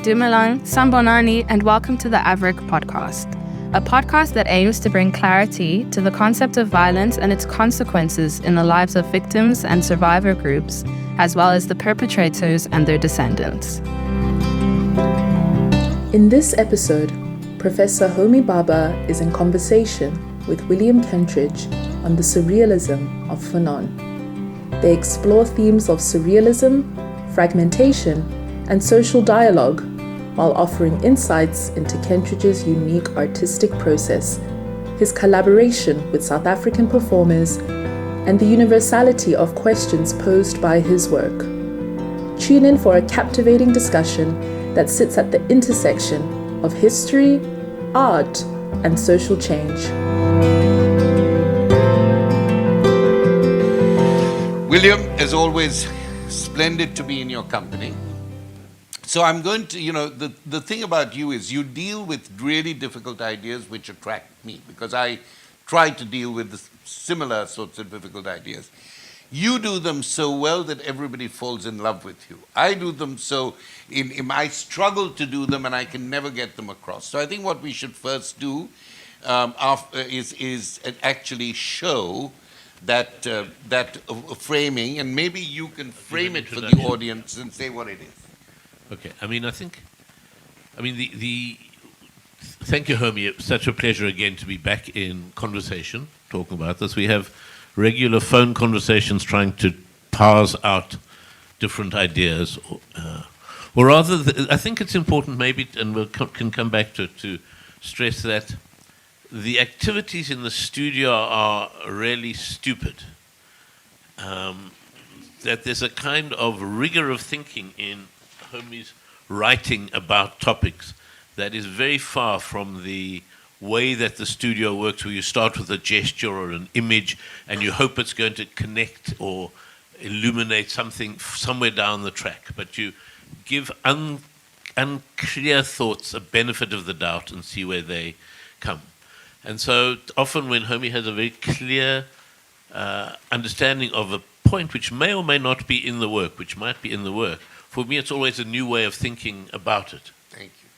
Dumelang, Sambonani, and welcome to the Avrik podcast, a podcast that aims to bring clarity to the concept of violence and its consequences in the lives of victims and survivor groups, as well as the perpetrators and their descendants. In this episode, Professor Homi Bhabha is in conversation with William Kentridge on the surrealism of Fanon. They explore themes of surrealism, fragmentation, and social dialogue while offering insights into Kentridge's unique artistic process, his collaboration with South African performers, and the universality of questions posed by his work. Tune in for a captivating discussion that sits at the intersection of history, art, and social change. William, as always, splendid to be in your company. So I'm going to, the thing about you is you deal with really difficult ideas which attract me because I try to deal with similar sorts of difficult ideas. You do them so well that everybody falls in love with you. I do them so, I struggle to do them and I can never get them across. So I think what we should first do is actually show that framing, and maybe you can frame it for the audience and say what it is. Okay, thank you, Homi. It's such a pleasure again to be back in conversation, talking about this. We have regular phone conversations trying to parse out different ideas. Or rather, I think it's important maybe, and we can come back to stress that the activities in the studio are really stupid. That there's a kind of rigor of thinking in Homi's writing about topics that is very far from the way that the studio works, where you start with a gesture or an image and you hope it's going to connect or illuminate something somewhere down the track, but you give unclear thoughts a benefit of the doubt and see where they come. And so often when Homi has a very clear understanding of a point which may or may not be in the work, which might be in the work, for me it's always a new way of thinking about it. Thank you.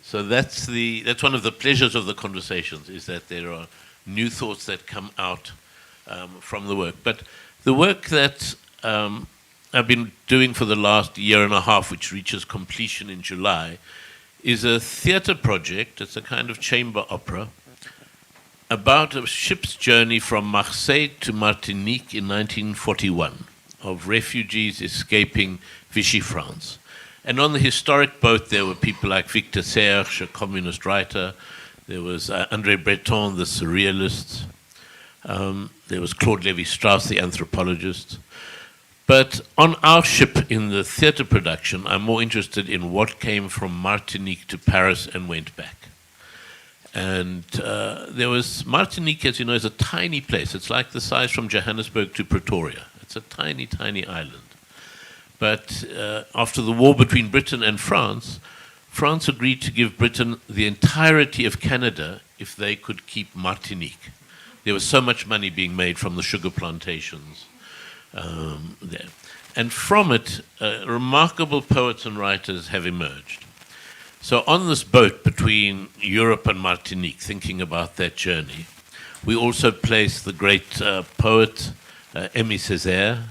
So that's one of the pleasures of the conversations, is that there are new thoughts that come out from the work. But the work that I've been doing for the last year and a half, which reaches completion in July, is a theatre project. It's a kind of chamber opera about a ship's journey from Marseille to Martinique in 1941 of refugees escaping Vichy France. And on the historic boat, there were people like Victor Serge, a communist writer. There was André Breton, the surrealist. There was Claude Lévi-Strauss, the anthropologist. But on our ship in the theatre production, I'm more interested in what came from Martinique to Paris and went back. And there was Martinique, as you know, is a tiny place. It's like the size from Johannesburg to Pretoria. It's a tiny, tiny island. But after the war between Britain and France, France agreed to give Britain the entirety of Canada if they could keep Martinique. There was so much money being made from the sugar plantations there. And from it, remarkable poets and writers have emerged. So on this boat between Europe and Martinique, thinking about that journey, we also placed the great poet Aimé Césaire,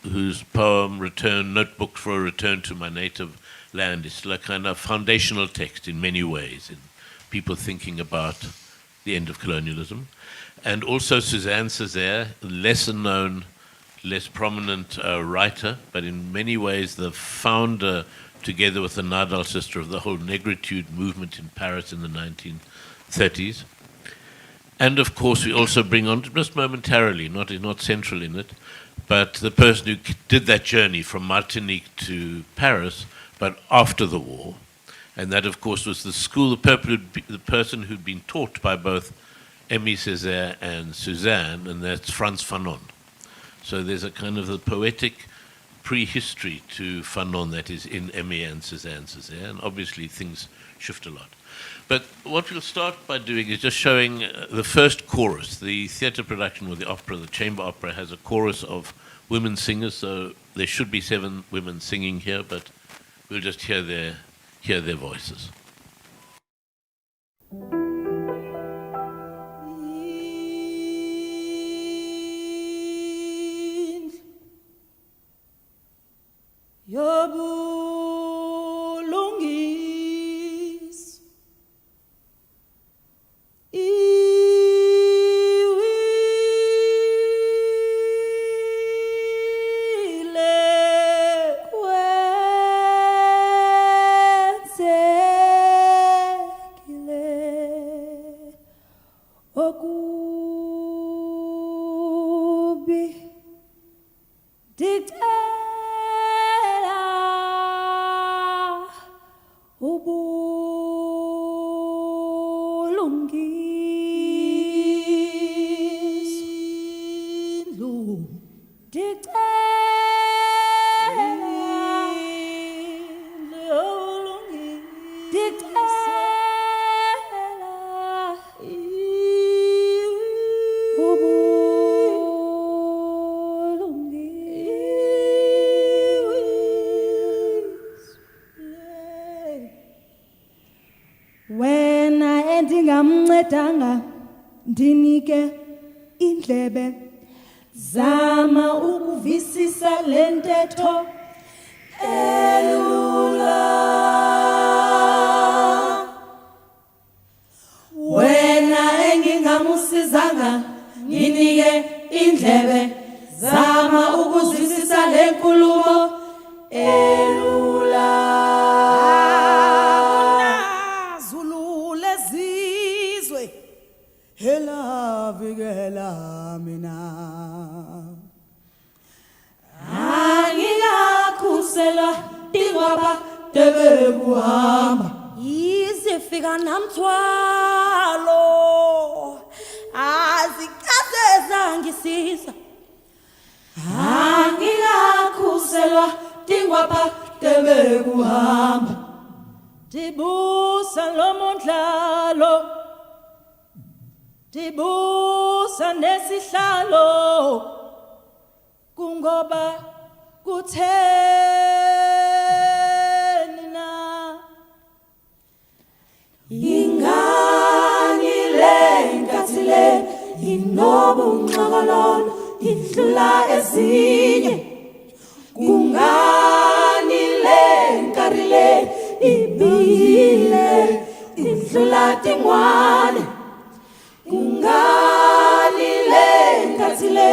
whose poem Notebook for a Return to My Native Land is still a kind of foundational text in many ways, in people thinking about the end of colonialism. And also Suzanne Césaire, lesser known, less prominent writer, but in many ways the founder, together with the Nadal sister, of the whole negritude movement in Paris in the 1930s. And of course we also bring on, just momentarily, not central in it, but the person who did that journey from Martinique to Paris, but after the war. And that, of course, was the school, the person who'd been taught by both Aimé Césaire and Suzanne, and that's Frantz Fanon. So there's a kind of the poetic prehistory to Fanon that is in Aimé and Suzanne Césaire, and obviously things shift a lot. But what we'll start by doing is just showing the first chorus. The theatre production, or the opera, the chamber opera, has a chorus of women singers, so there should be 7 women singing here, but we'll just hear their hear their voices. Yobulungis iwile kwenzekile okubi dictate wena endingamncedanga ndinike indlebe zama ukuvisisa le ntetho elula wena engingamusizanga ndinike indlebe zama ukuzwisisa le nkulumo elula hela vigela mina angikakhuselwa tingwaba tebe kuhamba izifika namthwalo azikaze zangisiza angikakhuselwa tingwaba tebe kuhamba dibusa lomondlalo dibusa nesihlalo kungoba kutheni na ingani le nkathi le inobunxokololo idlula ezinye kungani le nkari le ibile idlula tingwane kungani le nkathi le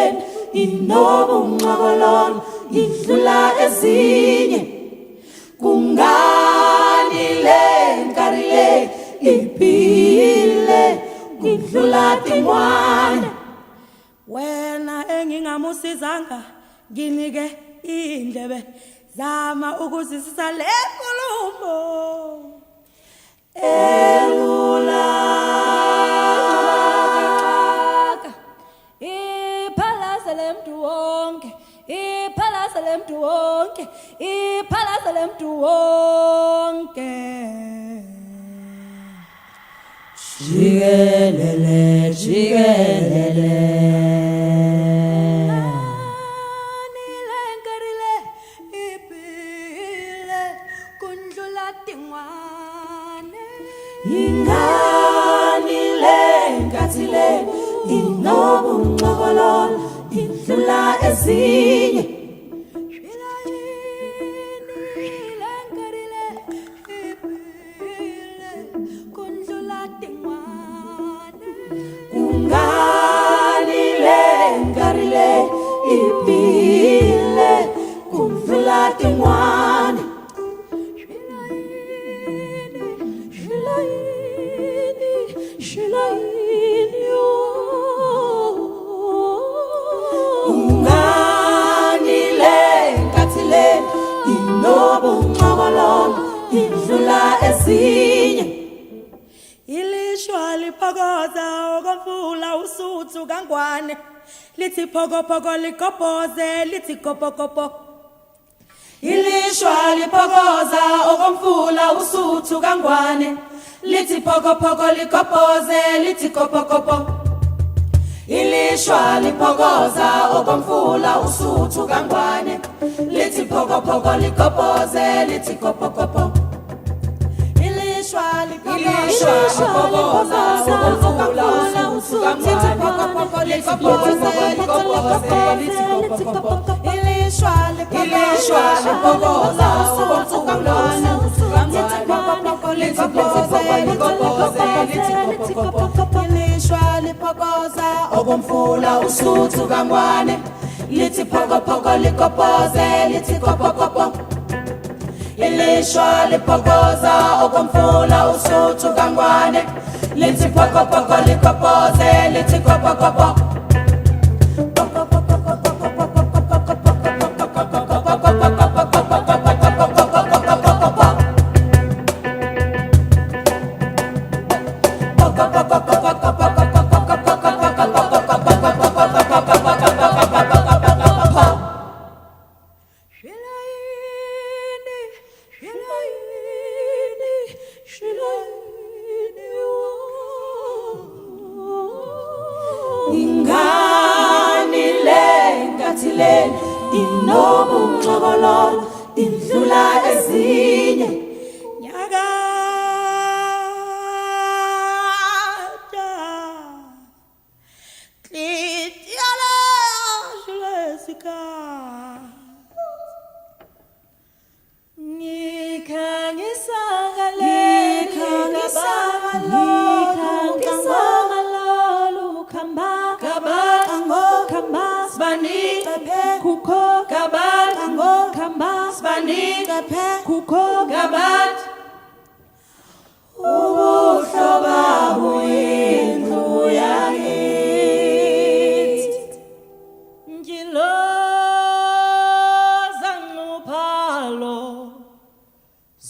inobunxokololo idlula ezinye kungani le nkari le ibile idlula tingwane wena engingamusizanga nginike indlebe zama ukuzwisisa le nkulumo elula iphalasa lemntu wonke iphalasa lemntu wonke iphalasa lemntu wonke jikelele jikelele ingani le nkathi le inobunxokololo idlula ezinye kungani le nkari le ibile kudlula tingwane ungani le nkathi le inobunxokololo idlula ezinye ilishwa liphokoza okomfula usuthu kangwane lithi phokopoko likophoze lithi kopokopo ilishwa liphokoza okomfula usuthu kangwane lithi phokopoko likophoze lithi kopokopo ilishwa liphokoza okomfula usuthu kangwane lithi phokopoko likophoze lithi kopokopo Okomfula usuthu kangwane lithi phoko phoko likopoze lithi kopo kopo ilishwa liphokoza okomfula usuthu kangwane lithi phoko phoko likopoze lithi kopo kopo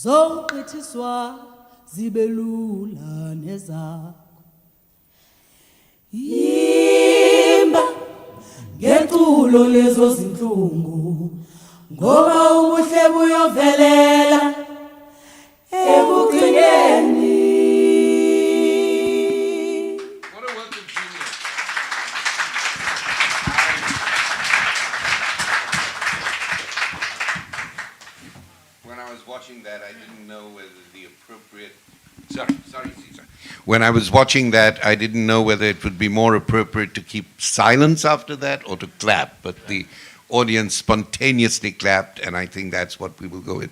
zoqithiswa zibelula nezakho imba ngeculo lezo zinhlungu ngoba ubuhle buyovelela ekugcineni. What a work of genius. When I was watching that, I didn't know whether the appropriate... Sorry, Caesar. When I was watching that, I didn't know whether it would be more appropriate to keep silence after that or to clap, but the audience spontaneously clapped, and I think that's what we will go with.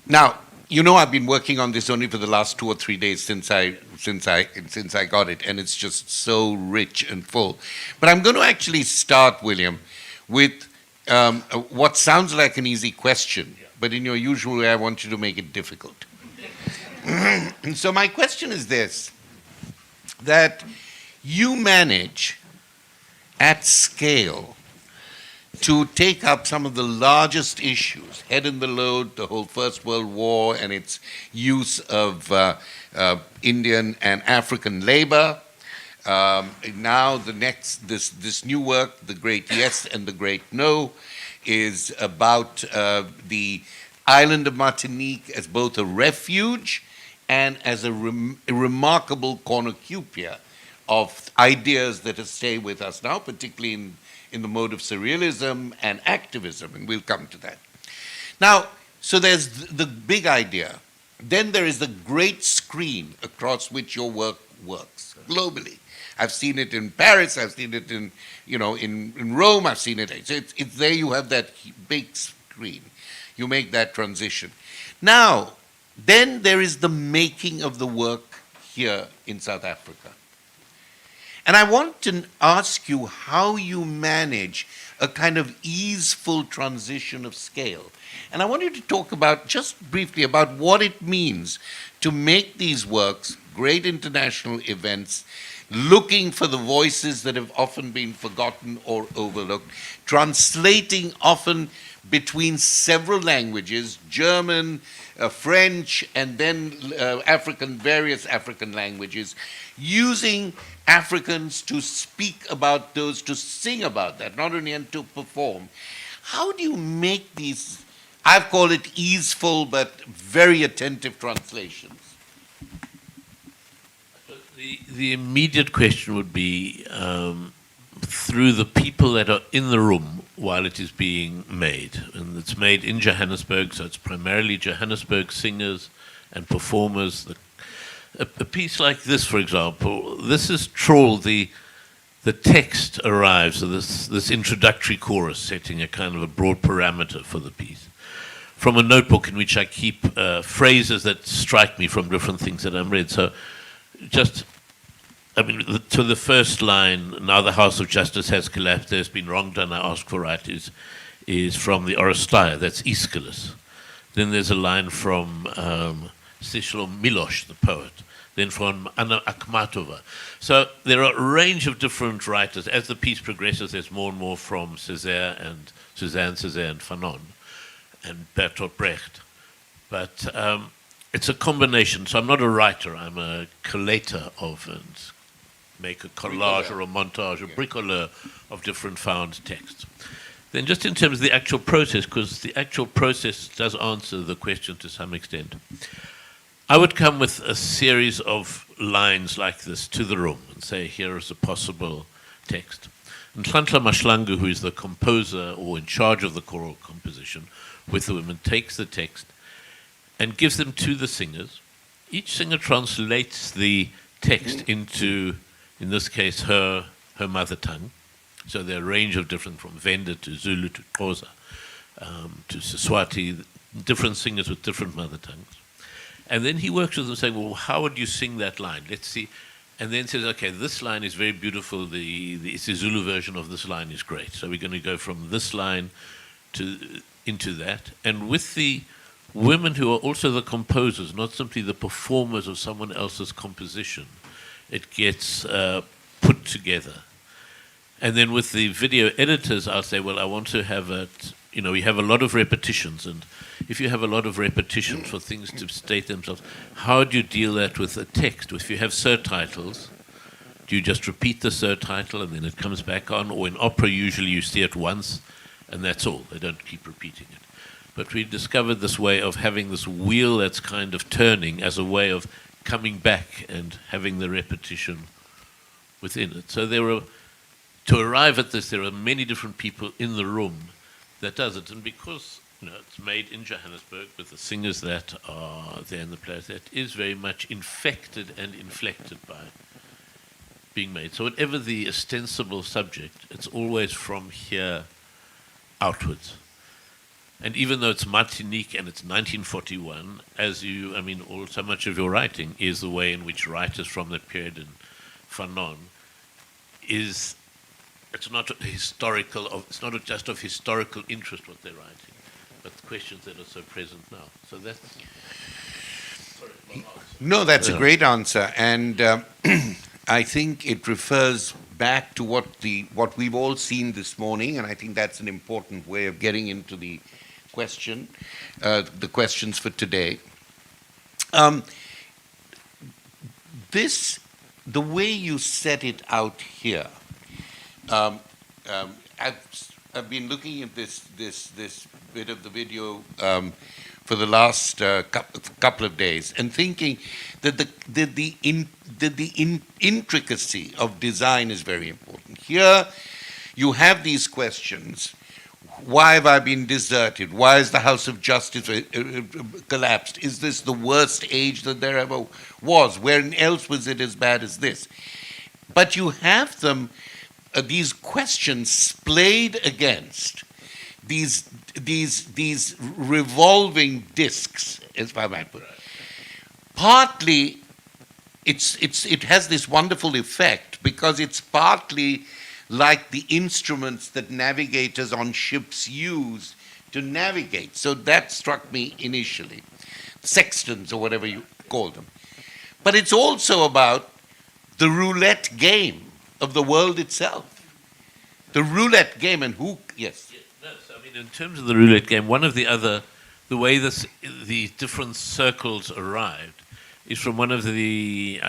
Now, you know I've been working on this only for the last 2 or 3 days since I got it, and it's just so rich and full. But I'm going to actually start, William, with what sounds like an easy question, but in your usual way, I want you to make it difficult. So my question is this, that you manage at scale to take up some of the largest issues, head in the load, the whole First World War and its use of Indian and African labor. Now this new work, The Great Yes and the Great No, is about the island of Martinique as both a refuge and as a remarkable cornucopia of ideas that stay with us now, particularly in the mode of surrealism and activism, and we'll come to that. Now, so there's the big idea. Then there is the great screen across which your work works globally. I've seen it in Paris, I've seen it in Rome, I've seen it. It's there you have that big screen. You make that transition. Now, then there is the making of the work here in South Africa. And I want to ask you how you manage a kind of easeful transition of scale. And I want you to talk about, just briefly, about what it means to make these works, great international events, looking for the voices that have often been forgotten or overlooked, translating often between several languages, German, French, and then various African languages, using Africans to speak about those, to sing about that, not only and to perform. How do you make these, I've called it easeful but very attentive translations? The immediate question would be through the people that are in the room while it is being made. And it's made in Johannesburg, so it's primarily Johannesburg singers and performers. A piece like this, for example, this is trawl. The text arrives, so this introductory chorus setting a kind of a broad parameter for the piece, from a notebook in which I keep phrases that strike me from different things that I'm read. So to the first line, now the House of Justice has collapsed, there's been wrong done, I ask for right, is from the Oresteia, that's Aeschylus. Then there's a line from Cicero Milosz, the poet, then from Anna Akhmatova. So there are a range of different writers. As the piece progresses, there's more and more from Césaire and Fanon and Bertolt Brecht. But it's a combination. So I'm not a writer, I'm a collator of and make a collage or a montage, a bricoleur of different found texts. Then just in terms of the actual process, because the actual process does answer the question to some extent, I would come with a series of lines like this to the room and say, here is a possible text. And Nhlanhla Mahlangu, who is the composer or in charge of the choral composition with the women, takes the text and gives them to the singers. Each singer translates the text into, in this case, her mother tongue. So there are a range of different, from Venda to Zulu to Xhosa to Siswati, different singers with different mother tongues. And then he works with them saying, well, how would you sing that line? Let's see. And then says, okay, this line is very beautiful. The Zulu version of this line is great. So we're going to go from this line into that. And with the women who are also the composers, not simply the performers of someone else's composition, it gets put together. And then with the video editors, I'll say, well, I want to have we have a lot of repetitions. And if you have a lot of repetitions for things to state themselves, how do you deal that with a text? If you have surtitles, do you just repeat the surtitle and then it comes back on? Or in opera, usually you see it once and that's all. They don't keep repeating it. But we discovered this way of having this wheel that's kind of turning as a way of coming back and having the repetition within it. So to arrive at this, there are many different people in the room that does it. And because it's made in Johannesburg with the singers that are there in the place, that is very much infected and inflected by being made. So whatever the ostensible subject, it's always from here outwards. And even though it's Martinique and it's 1941, so much of your writing is the way in which writers from that period in Fanon it's not just of historical interest what they're writing, but the questions that are so present now. So that's... No, that's a great answer. And I think it refers back to what we've all seen this morning, and I think that's an important way of getting into the questions for today. The way you set it out here, I've been looking at this bit of the video for the last couple of days and thinking that the intricacy of design is very important. Here, you have these questions. Why have I been deserted? Why is the House of Justice collapsed? Is this the worst age that there ever was? Where else was it as bad as this? But you have them, these questions splayed against these revolving discs, as I might put it. Partly, it has this wonderful effect because it's partly like the instruments that navigators on ships use to navigate. So that struck me initially. Sextants, or whatever you call them. But it's also about the roulette game of the world itself. The roulette game and who, yes. No, so in terms of the roulette game, the way the different circles arrived is from one of the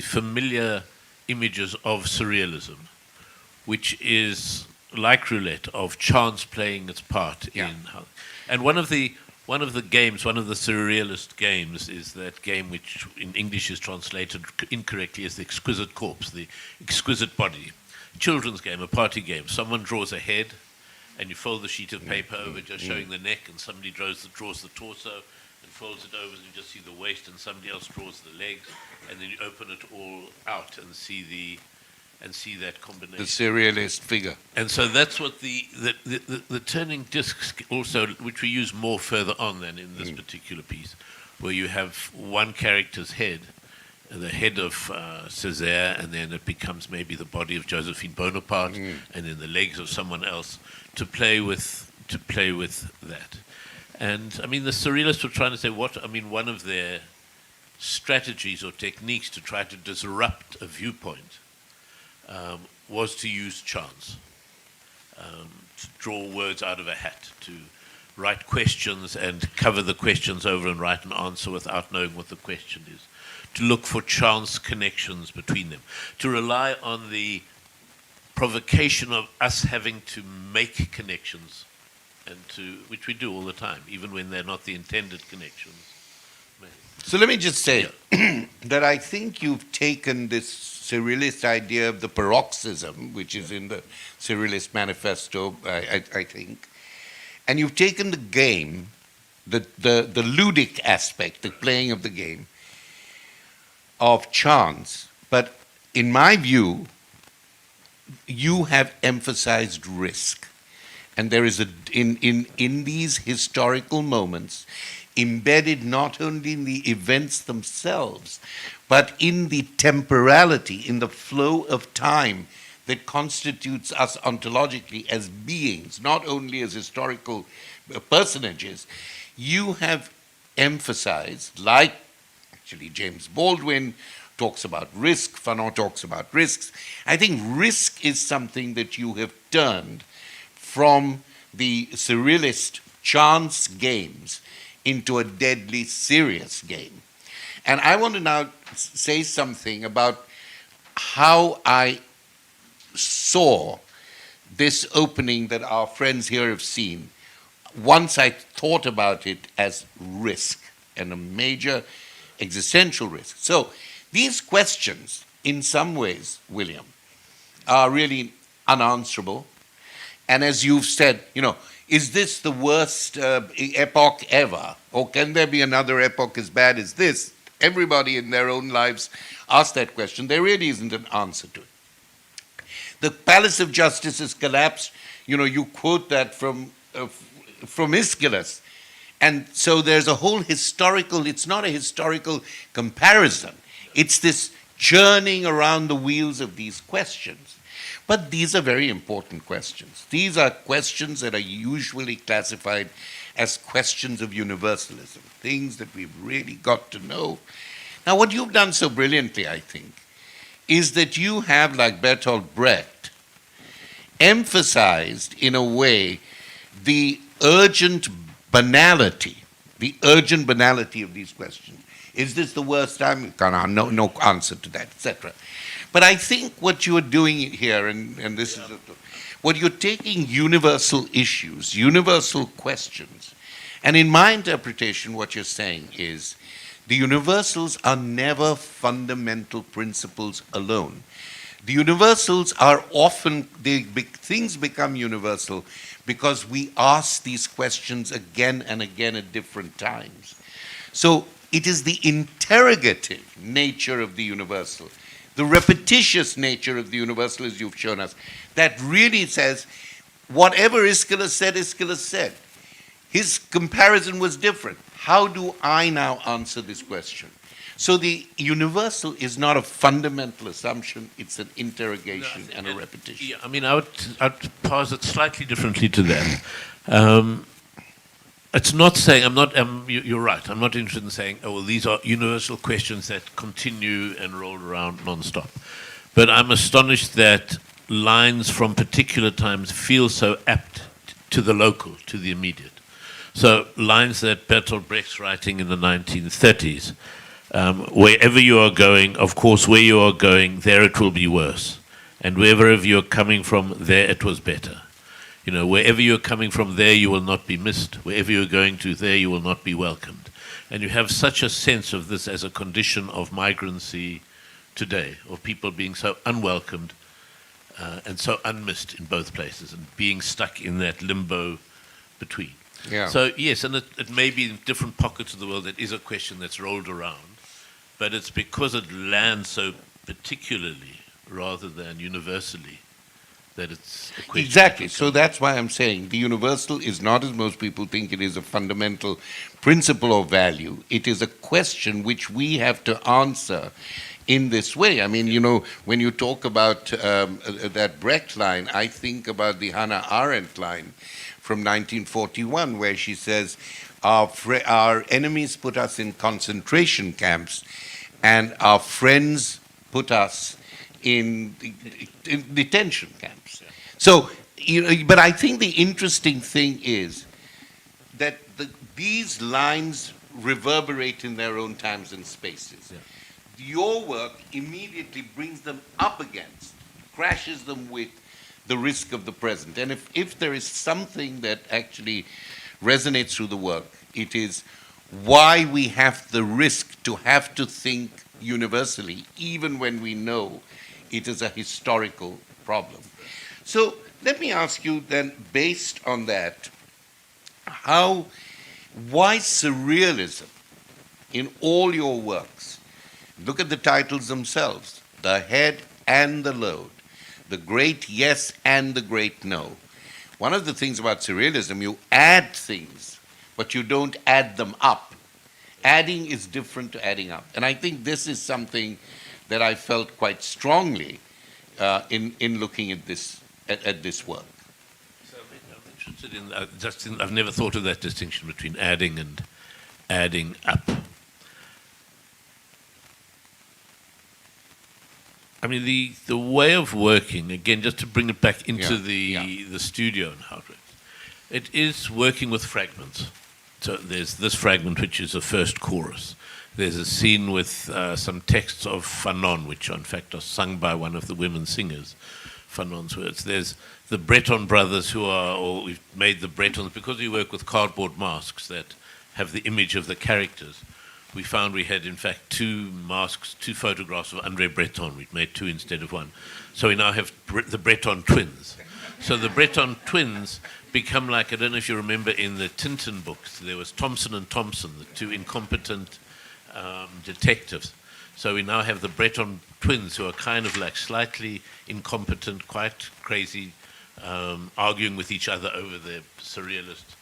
familiar images of surrealism, which is like roulette, of chance playing its part in how. And one of the surrealist games is that game which in English is translated incorrectly as the exquisite corpse, the exquisite body. Children's game, a party game. Someone draws a head, and you fold the sheet of paper over, just showing the neck, and somebody draws the torso, and folds it over, and you just see the waist, and somebody else draws the legs, and then you open it all out and see that combination. The surrealist figure. And so that's what the turning discs also, which we use more further on than in this particular piece, where you have one character's head, the head of Césaire, and then it becomes maybe the body of Josephine Bonaparte, and then the legs of someone else, to play with that. And I mean, the surrealists were trying to say one of their strategies or techniques to try to disrupt a viewpoint was to use chance, to draw words out of a hat, to write questions and cover the questions over and write an answer without knowing what the question is, to look for chance connections between them, to rely on the provocation of us having to make connections, which we do all the time, even when they're not the intended connections. So let me just say that I think you've taken this surrealist idea of the paroxysm, which is in the Surrealist Manifesto, I think, and you've taken the game, the ludic aspect, the playing of the game, of chance. But in my view, you have emphasized risk. And there is in these historical moments, embedded not only in the events themselves, but in the temporality, in the flow of time that constitutes us ontologically as beings, not only as historical personages. You have emphasized, like actually James Baldwin talks about risk, Fanon talks about risks. I think risk is something that you have turned from the surrealist chance games into a deadly serious game. And I want to now say something about how I saw this opening that our friends here have seen once I thought about it as risk, and a major existential risk. So these questions, in some ways, William, are really unanswerable. And as you've said, is this the worst epoch ever? Or can there be another epoch as bad as this? Everybody in their own lives ask that question. There really isn't an answer to it. The Palace of Justice has collapsed. You quote that from Aeschylus. And so there's a whole historical, it's not a historical comparison. It's this churning around the wheels of these questions. But these are very important questions. These are questions that are usually classified as questions of universalism, things that we've really got to know. Now, what you've done so brilliantly, I think, is that you have, like Bertolt Brecht, emphasized in a way the urgent banality of these questions. Is this the worst time? No answer to that, etc. But I think what you are doing here, and this is what you're taking universal issues, universal questions, and in my interpretation, what you're saying is the universals are never fundamental principles alone. The universals are often, things become universal because we ask these questions again and again at different times. So it is the interrogative nature of the universal, the repetitious nature of the universal, as you've shown us, that really says, whatever Aeschylus said. His comparison was different. How do I now answer this question? So the universal is not a fundamental assumption, it's an interrogation and a repetition. Yeah, I mean, I'd pose it slightly differently to that. It's not saying, you're right, I'm not interested in saying, these are universal questions that continue and roll around nonstop. But I'm astonished that lines from particular times feel so apt to the local, to the immediate. So lines that Bertolt Brecht's writing in the 1930s, wherever you are going, of course, where you are going, there it will be worse. And wherever you're coming from, there it was better. Wherever you're coming from, there you will not be missed. Wherever you're going to, there you will not be welcomed. And you have such a sense of this as a condition of migrancy today, of people being so unwelcomed and so unmissed in both places and being stuck in that limbo between. Yeah. So yes, and it may be in different pockets of the world that is a question that's rolled around, but it's because it lands so particularly rather than universally that it's a question. Exactly. So that's why I'm saying the universal is not, as most people think, it is a fundamental principle or value. It is a question which we have to answer in this way. I mean, when you talk about that Brecht line, I think about the Hannah Arendt line from 1941, where she says, our enemies put us in concentration camps, and our friends put us in detention camps. So, but I think the interesting thing is that these lines reverberate in their own times and spaces. Yeah. Your work immediately brings them up against, crashes them with the risk of the present. And if there is something that actually resonates through the work, it is why we have the risk to have to think universally, even when we know it is a historical problem. So let me ask you then, based on that, why surrealism in all your works? Look at the titles themselves, The Head and the Load, The Great Yes and the Great No. One of the things about surrealism, you add things, but you don't add them up. Adding is different to adding up. And I think this is something that I felt quite strongly in looking at this work. So I'm interested in, I've never thought of that distinction between adding and adding up. I mean, the way of working, again, just to bring it back into the studio and how it is working with fragments. So there's this fragment, which is the first chorus. There's a scene with some texts of Fanon, which in fact are sung by one of the women singers, Fanon's words. There's the Breton brothers we've made the Bretons, because we work with cardboard masks that have the image of the characters. We found we had, in fact, 2 masks, 2 photographs of André Breton. We'd made 2 instead of 1. So we now have the Breton twins. So the Breton twins become like, I don't know if you remember in the Tintin books, there was Thompson and Thompson, the 2 incompetent detectives. So we now have the Breton twins, who are kind of like slightly incompetent, quite crazy, arguing with each other over their surrealist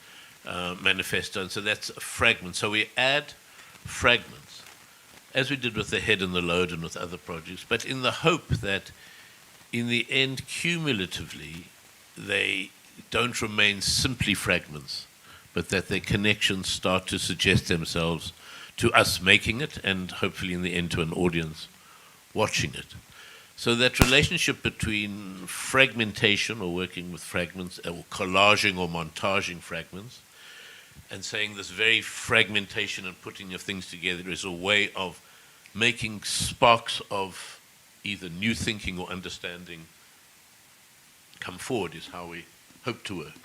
manifesto. And so that's a fragment. So we add fragments, as we did with The Head and the Load and with other projects, but in the hope that in the end, cumulatively, they don't remain simply fragments, but that their connections start to suggest themselves to us making it, and hopefully in the end to an audience watching it. So that relationship between fragmentation, or working with fragments, or collaging or montaging fragments, and saying this very fragmentation and putting of things together is a way of making sparks of either new thinking or understanding come forward, is how we hope to work.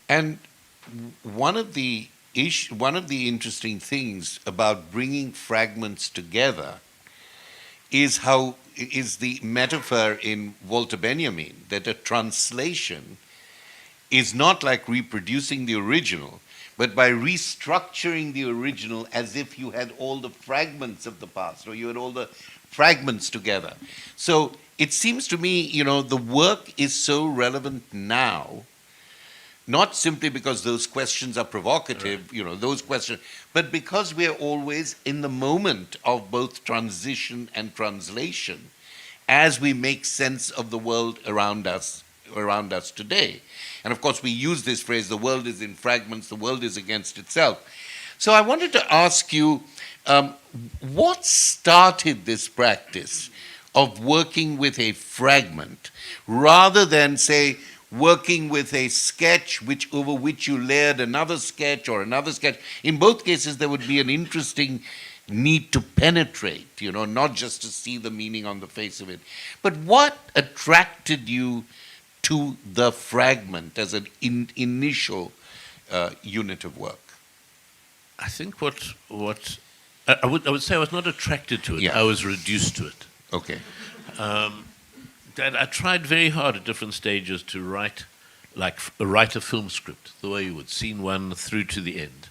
And one of the interesting things about bringing fragments together is the metaphor in Walter Benjamin that a translation is not like reproducing the original, but by restructuring the original as if you had all the fragments of the past, or you had all the fragments together. So it seems to me, the work is so relevant now, not simply because those questions are provocative, those questions, but because we are always in the moment of both transition and translation as we make sense of the world around us today. And of course, we use this phrase, the world is in fragments, the world is against itself. So I wanted to ask you, what started this practice of working with a fragment rather than, say, working with a sketch over which you layered another sketch or another sketch? In both cases, there would be an interesting need to penetrate, not just to see the meaning on the face of it. But what attracted you to the fragment as an initial unit of work? I think what I would say I was not attracted to it. Yeah. I was reduced to it. Okay. That I tried very hard at different stages to write write a film script, the way you would, scene one through to the end.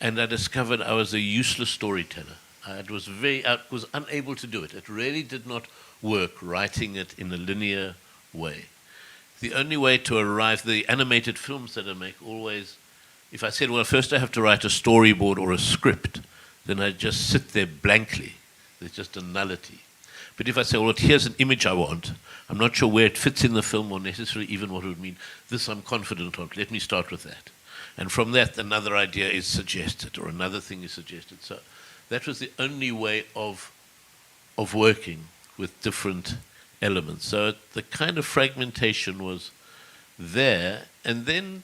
And I discovered I was a useless storyteller. I was unable to do it. It really did not work writing it in a linear way. The only way to arrive, the animated films that I make always, if I said, well, first I have to write a storyboard or a script, then I just sit there blankly. There's just a nullity. But if I say, well, here's an image I want, I'm not sure where it fits in the film or necessarily even what it would mean. This I'm confident on. Let me start with that. And from that, another idea is suggested or another thing is suggested. So that was the only way of working with different elements. So the kind of fragmentation was there. And then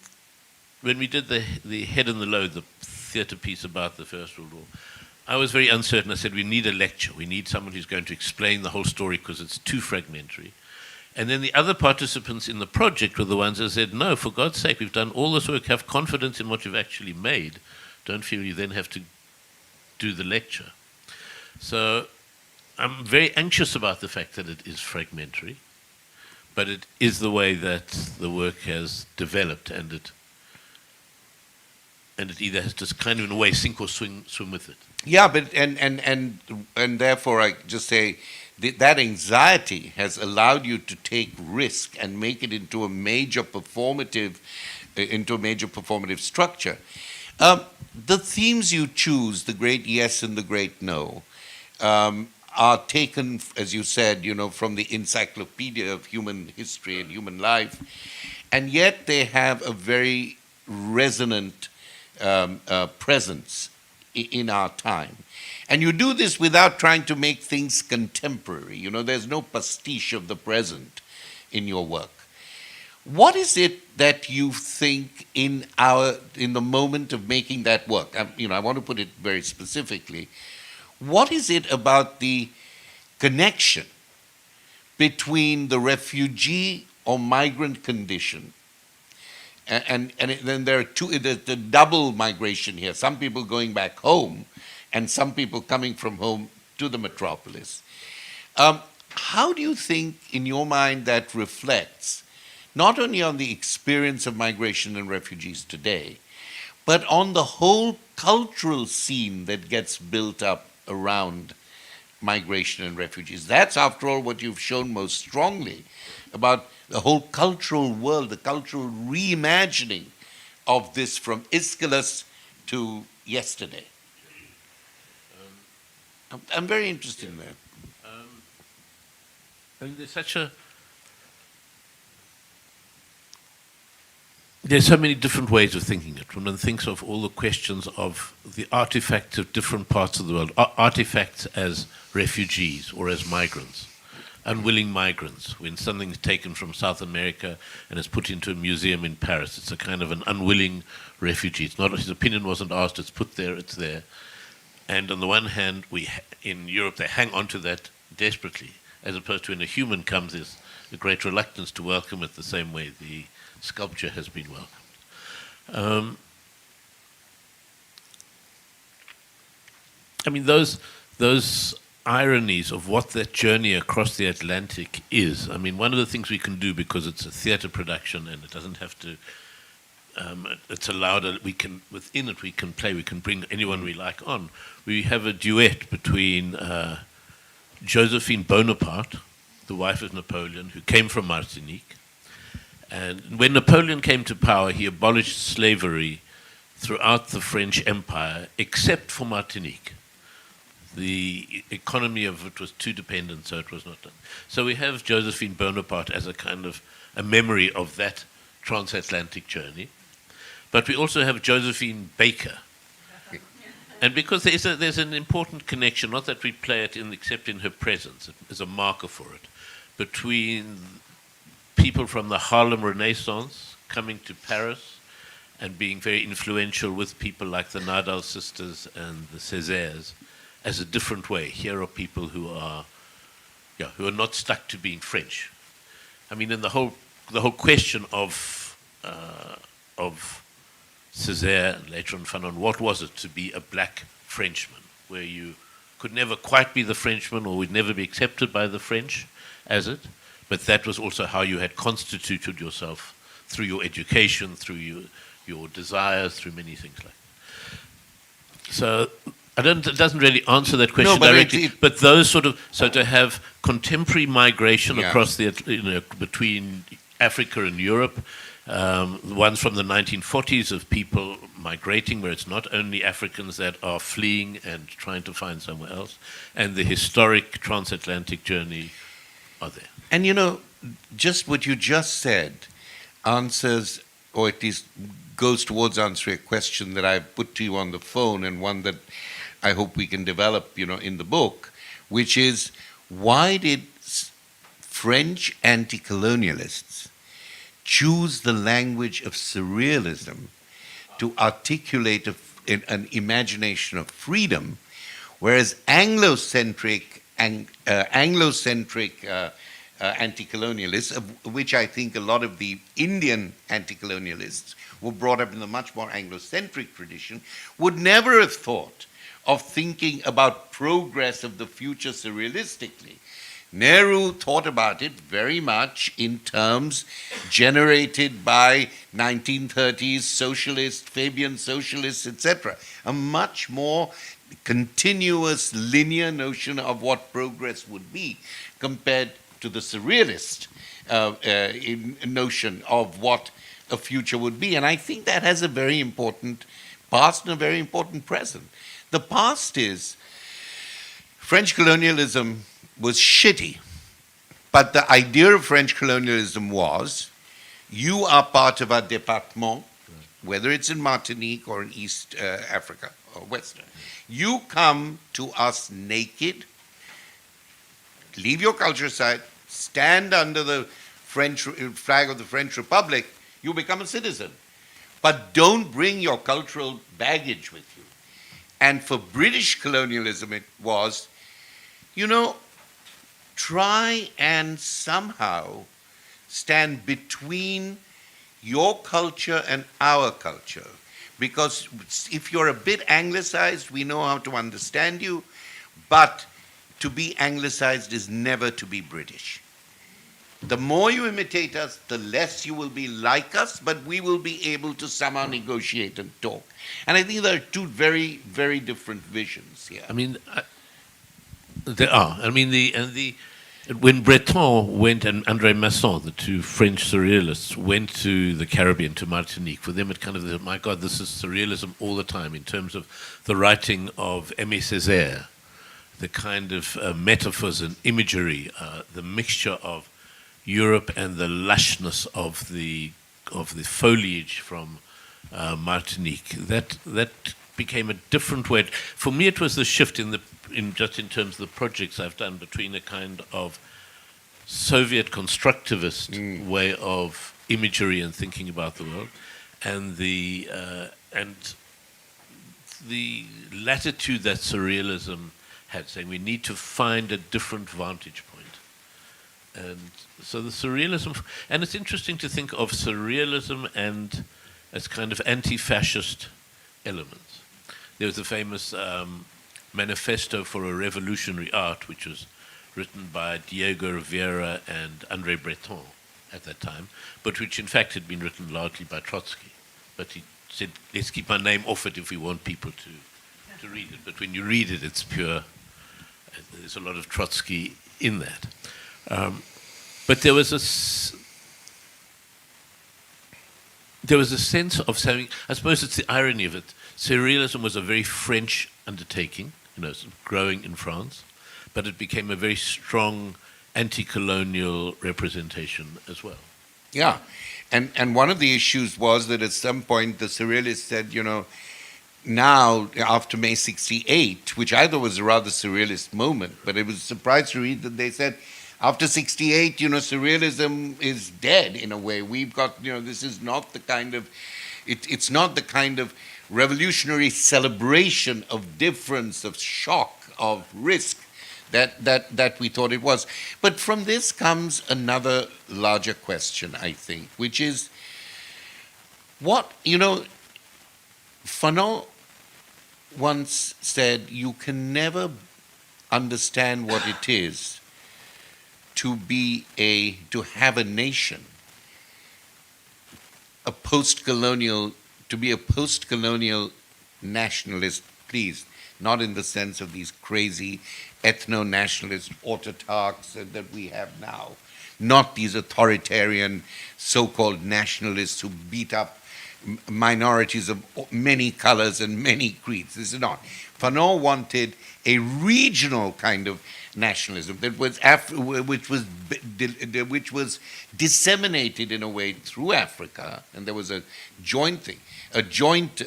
when we did the Head and the Load, the theatre piece about the First World War, I was very uncertain. I said, we need a lecture. We need someone who's going to explain the whole story because it's too fragmentary. And then the other participants in the project were the ones that said, no, for God's sake, we've done all this work. Have confidence in what you've actually made. Don't feel you then have to do the lecture. So I'm very anxious about the fact that it is fragmentary, but it is the way that the work has developed, and it either has to kind of in a way sink or swim with it. Yeah, but and therefore I just say that anxiety has allowed you to take risk and make it into a major performative structure. The themes you choose, the great yes and the great no, are taken, as you said, from the encyclopedia of human history and human life, and yet they have a very resonant presence in our time. And you do this without trying to make things contemporary. There's no pastiche of the present in your work. What is it that you think in the moment of making that work? I want to put it very specifically. What is it about the connection between the refugee or migrant condition and then there are the double migration here, some people going back home and some people coming from home to the metropolis. How do you think, in your mind, that reflects not only on the experience of migration and refugees today, but on the whole cultural scene that gets built up around migration and refugees? That's, after all, what you've shown most strongly about the whole cultural world, the cultural reimagining of this from Aeschylus to yesterday. I'm very interested in that. There's so many different ways of thinking it. When one thinks of all the questions of the artifacts of different parts of the world, artifacts as refugees or as migrants, unwilling migrants. When something's taken from South America and is put into a museum in Paris, it's a kind of an unwilling refugee. It's not, his opinion wasn't asked, it's put there, it's there. And on the one hand, in Europe, they hang on to that desperately, as opposed to when a human comes, there's a great reluctance to welcome it the same way the sculpture has been welcomed. Those ironies of what that journey across the Atlantic is. One of the things we can do, because it's a theatre production and it doesn't have to, it's allowed, within it we can play, we can bring anyone we like on. We have a duet between Josephine Bonaparte, the wife of Napoleon, who came from Martinique. And when Napoleon came to power, he abolished slavery throughout the French Empire, except for Martinique. The economy of it was too dependent, so it was not done. So we have Josephine Bonaparte as a kind of a memory of that transatlantic journey. But we also have Josephine Baker. And because there's an important connection, not that we play it except in her presence, as a marker for it, between people from the Harlem Renaissance coming to Paris and being very influential with people like the Nadal sisters and the Césaires as a different way. Here are people who are not stuck to being French. And the whole question of Césaire and later on Fanon, what was it to be a black Frenchman, where you could never quite be the Frenchman or would never be accepted by the French as it, but that was also how you had constituted yourself through your education, through your desires, through many things like that. So it doesn't really answer that question directly, but those sort of, so to have contemporary migration across the, between Africa and Europe, ones from the 1940s of people migrating, where it's not only Africans that are fleeing and trying to find somewhere else, and the historic transatlantic journey are there. And just what you just said answers, or at least goes towards answering a question that I put to you on the phone, and one that I hope we can develop, in the book, which is, why did French anti-colonialists choose the language of surrealism to articulate an imagination of freedom, whereas Anglo-centric anti-colonialists, of which I think a lot of the Indian anti-colonialists were brought up in a much more Anglo-centric tradition, would never have thought of thinking about progress of the future surrealistically. Nehru thought about it very much in terms generated by 1930s socialists, Fabian socialists, etc. A much more continuous linear notion of what progress would be compared to the surrealist notion of what a future would be. And I think that has a very important past and a very important present. The past is French colonialism was shitty, but the idea of French colonialism was, you are part of our département, whether it's in Martinique or in East Africa or West. You come to us naked, leave your culture aside, stand under the French flag of the French Republic, you become a citizen. But don't bring your cultural baggage with you. And for British colonialism it was, try and somehow stand between your culture and our culture. Because if you're a bit anglicized, we know how to understand you, but to be anglicized is never to be British. The more you imitate us, the less you will be like us, but we will be able to somehow negotiate and talk. And I think there are two very, very different visions here. I mean, there are. I mean, when Breton went and André Masson, the two French surrealists, went to the Caribbean, to Martinique, for them it kind of, my God, this is surrealism all the time in terms of the writing of Aimé Césaire, the kind of metaphors and imagery, the mixture of Europe and the lushness of the foliage from Martinique. That became a different way. For me, it was the shift in terms of the projects I've done between a kind of Soviet constructivist way of imagery and thinking about the world, and the latitude that surrealism had, saying we need to find a different vantage point. And so the surrealism, and it's interesting to think of surrealism and as kind of anti-fascist elements. There was a famous manifesto for a revolutionary art, which was written by Diego Rivera and André Breton at that time, but which in fact had been written largely by Trotsky. But he said, let's keep our name off it if we want people to read it. But when you read it, it's pure, there's a lot of Trotsky in that. But there was a sense of saying, I suppose it's the irony of it, surrealism was a very French undertaking, growing in France, but it became a very strong anti-colonial representation as well. Yeah, and one of the issues was that at some point the surrealists said, now, after May 68, which I thought was a rather surrealist moment, but I was surprised to read that they said, after 68, surrealism is dead in a way. We've got, this is not the kind of, it's not the kind of revolutionary celebration of difference, of shock, of risk that we thought it was. But from this comes another larger question, I think, which is what, Fanon once said, you can never understand what it is to have a nation to be a post-colonial nationalist, please, not in the sense of these crazy ethno-nationalist autarchs that we have now, not these authoritarian so-called nationalists who beat up minorities of many colors and many creeds. This is not. Fanon wanted a regional kind of nationalism that was which was disseminated in a way through Africa, and there was a joint thing, a joint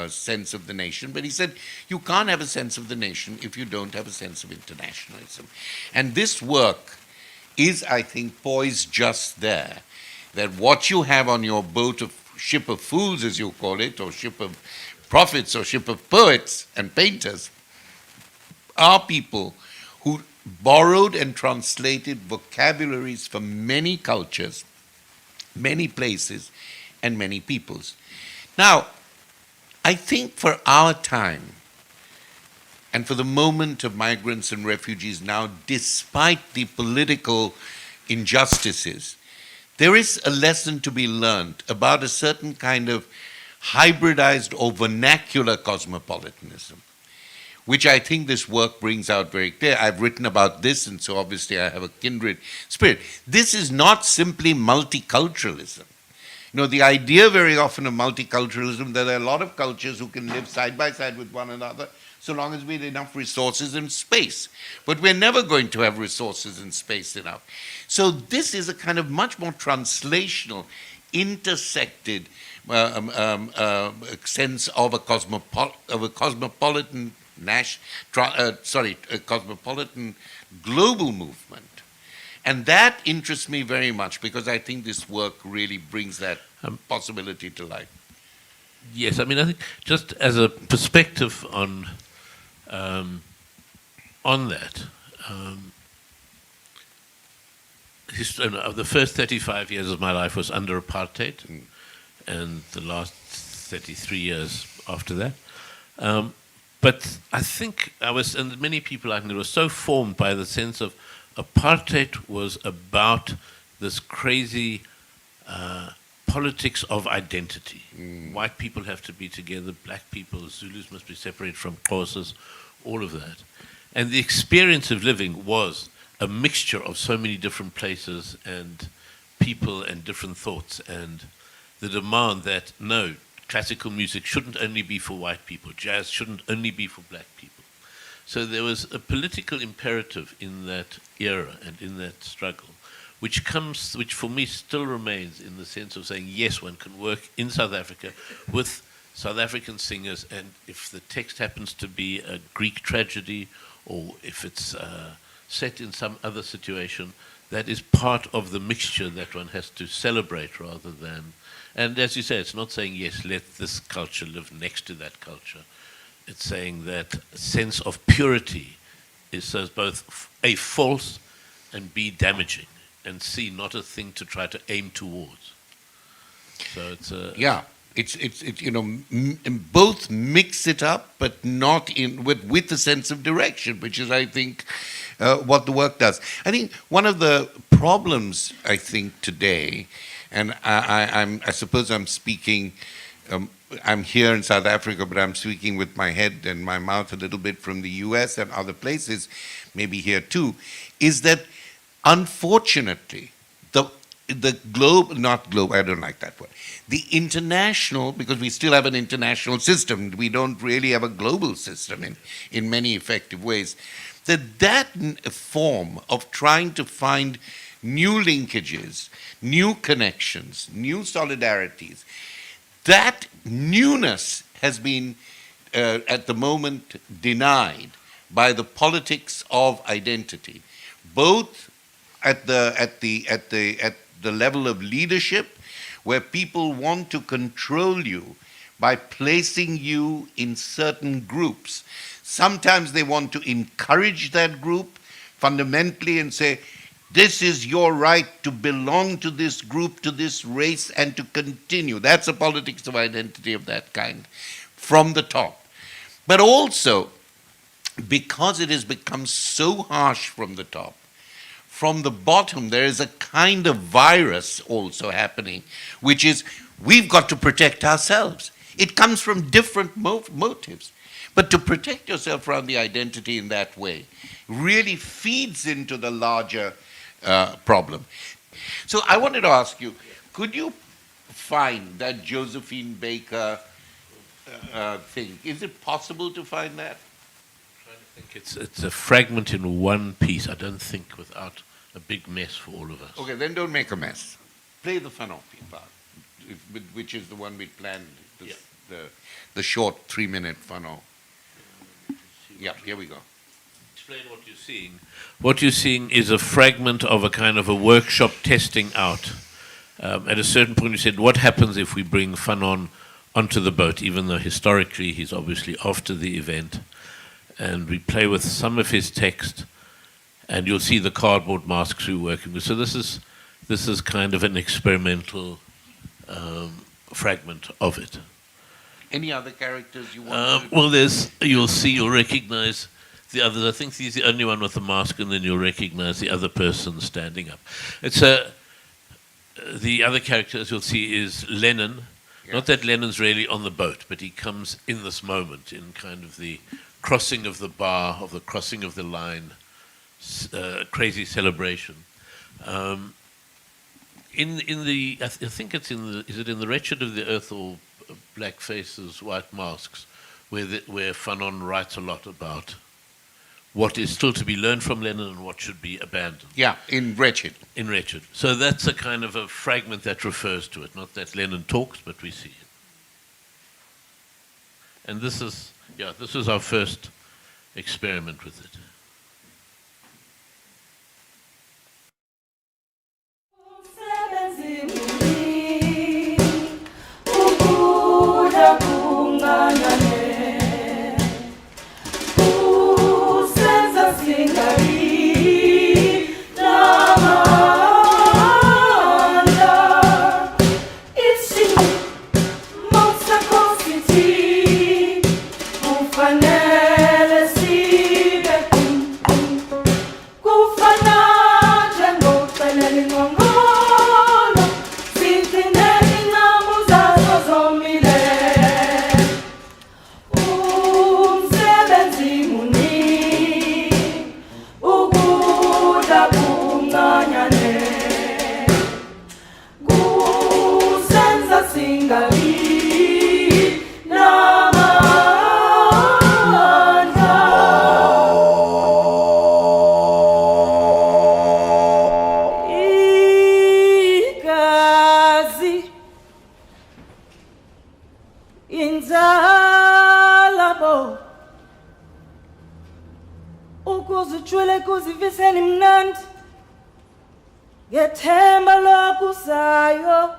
sense of the nation. But he said you can't have a sense of the nation if you don't have a sense of internationalism, and this work is, I think, poised just there. That what you have on your ship of fools, as you call it, or ship of prophets, or ship of poets and painters, are people who borrowed and translated vocabularies from many cultures, many places, and many peoples. Now, I think for our time, and for the moment of migrants and refugees now, despite the political injustices, there is a lesson to be learned about a certain kind of hybridized or vernacular cosmopolitanism, which I think this work brings out very clear. I've written about this, and so obviously I have a kindred spirit. This is not simply multiculturalism. You know, the idea very often of multiculturalism, that there are a lot of cultures who can live side by side with one another, so long as we have enough resources and space. But we're never going to have resources and space enough. So this is a kind of much more translational, intersected sense of a cosmopolitan cosmopolitan global movement. And that interests me very much, because I think this work really brings that possibility to life. Yes, I mean, I think just as a perspective on that, the first 35 years of my life was under apartheid, and the last 33 years after that. But I think and many people I think, were so formed by the sense of apartheid was about this crazy politics of identity. White people have to be together, black people, Zulus must be separated from Xhosas, all of that. And the experience of living was a mixture of so many different places and people and different thoughts, and the demand that, no, classical music shouldn't only be for white people, jazz shouldn't only be for black people. So there was a political imperative in that era and in that struggle, which for me still remains in the sense of saying, yes, one can work in South Africa with South African singers, and if the text happens to be a Greek tragedy, or if it's set in some other situation, that is part of the mixture that one has to celebrate rather than. And as you say, it's not saying, yes, let this culture live next to that culture. It's saying that sense of purity is both A, false, and B, damaging, and C, not a thing to try to aim towards. So it's both mix it up, but not with a sense of direction, which is, I think, what the work does. I think one of the problems, I think, today, and I suppose I'm speaking, I'm here in South Africa, but I'm speaking with my head and my mouth a little bit from the US and other places, maybe here too, is that unfortunately, the globe, I don't like that word, the international, because we still have an international system, we don't really have a global system in many effective ways, that form of trying to find new linkages, new connections, new solidarities, that newness has been at the moment denied by the politics of identity, both at the level of leadership, where people want to control you by placing you in certain groups. Sometimes they want to encourage that group fundamentally and say, this is your right to belong to this group, to this race, and to continue. That's a politics of identity of that kind, from the top. But also, because it has become so harsh from the top, from the bottom, there is a kind of virus also happening, which is we've got to protect ourselves. It comes from different motives. But to protect yourself around the identity in that way really feeds into the larger problem. So I wanted to ask you, could you find that Josephine Baker thing? Is it possible to find that? I think it's a fragment in one piece. I don't think without a big mess for all of us. Okay, then don't make a mess. Play the Fanon part, which is the one we planned, the short 3-minute Fanon. Yeah, here we go. Explain what you're seeing. What you're seeing is a fragment of a kind of a workshop testing out. At a certain point you said, what happens if we bring Fanon onto the boat, even though historically he's obviously after the event. And we play with some of his text, and you'll see the cardboard masks we're working with. So this is kind of an experimental fragment of it. Any other characters you want Well, you'll recognize the others. I think he's the only one with the mask, and then you'll recognize the other person standing up. The other character, as you'll see, is Lennon. Yeah. Not that Lennon's really on the boat, but he comes in this moment, in kind of the crossing of the bar, of the crossing of the line, crazy celebration. I think it's is it in The Wretched of the Earth or Black Faces, White Masks, where Fanon writes a lot about what is still to be learned from Lennon and what should be abandoned. Yeah, in Wretched. In Wretched. So that's a kind of a fragment that refers to it. Not that Lennon talks, but we see it. And this is our first experiment with it. Ukuzijwele kuziviseni mnandi ngethemba lokusayo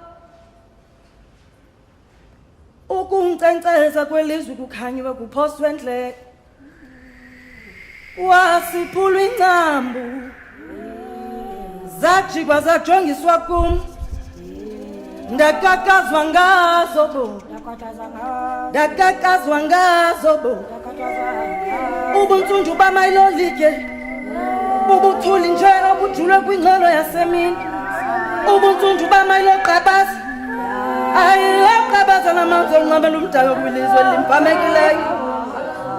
ukuncenceza kwelizwe kukhanywe kuphoswe ndlebe wasiphulwa incambu zajikwa zajongiswa kum ndakakazwa ngazo bo ubuntsundu bamayilolike ubuthuli nje obujulwe kwingxolo yasemini ubuntsundu bamayiloqabaza ayiloqabaza namanzi onqabela umdalo kwilizwe limpamekileyo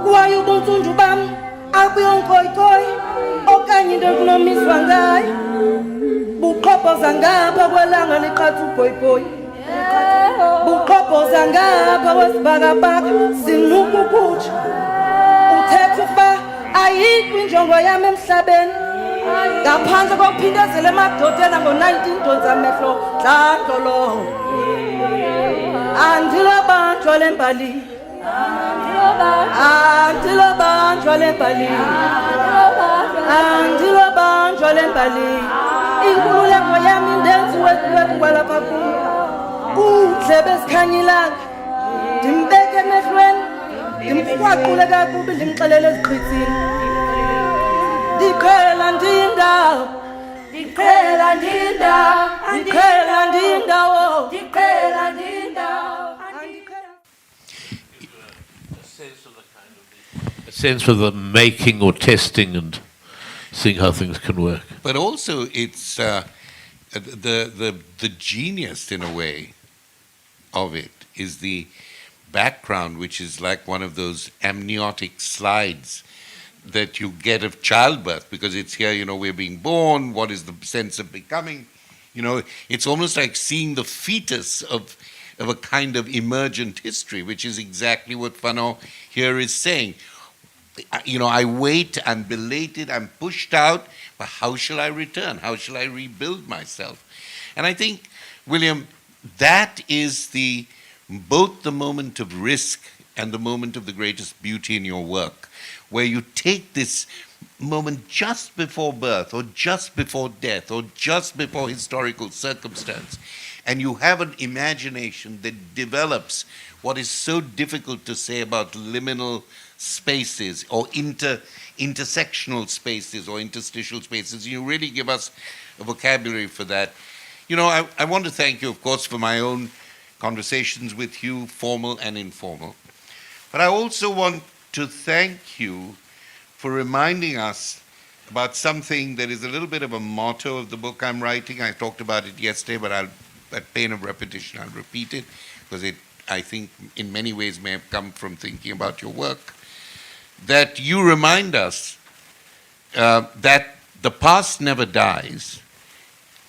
kwaye ubuntsundu bam akuyonkoyikoyi okanye into ekunomiswa ngayo buqhophoza ngapha kwelanga liqatha ubhoyibhoyi buqhophoza ngapha kwesibhakabhaka sinuka ukutsha uthetha ukuba ayikho injongo yami emhlabeni ngaphandle kokuphindezela emadodeni ngo-19 donsa amehlo dlandlolo andilobanjwa le mbali andilobanjwa le mbali inkululeko yami ndenziwe kwalapha kum udlebe ezikhanyilanga ndimbeke emehlweni ndimkrwaqule kakubi ndimxelele eziqhitsini ndiqhela ndiyindawo A sense of the making or testing and seeing how things can work. But also, it's the genius, in a way, of it is the background, which is like one of those amniotic slides that you get of childbirth, because it's here, you know, we're being born, what is the sense of becoming? You know, it's almost like seeing the fetus of a kind of emergent history, which is exactly what Fanon here is saying. You know, I wait, I'm belated, I'm pushed out, but how shall I return? How shall I rebuild myself? And I think, William, that is both the moment of risk and the moment of the greatest beauty in your work, where you take this moment just before birth or just before death or just before historical circumstance, and you have an imagination that develops what is so difficult to say about liminal spaces or intersectional spaces or interstitial spaces. You really give us a vocabulary for that. You know, I want to thank you, of course, for my own conversations with you, formal and informal. But I also want to thank you for reminding us about something that is a little bit of a motto of the book I'm writing. I talked about it yesterday, but at pain of repetition, I'll repeat it, because it, I think, in many ways may have come from thinking about your work. That you remind us that the past never dies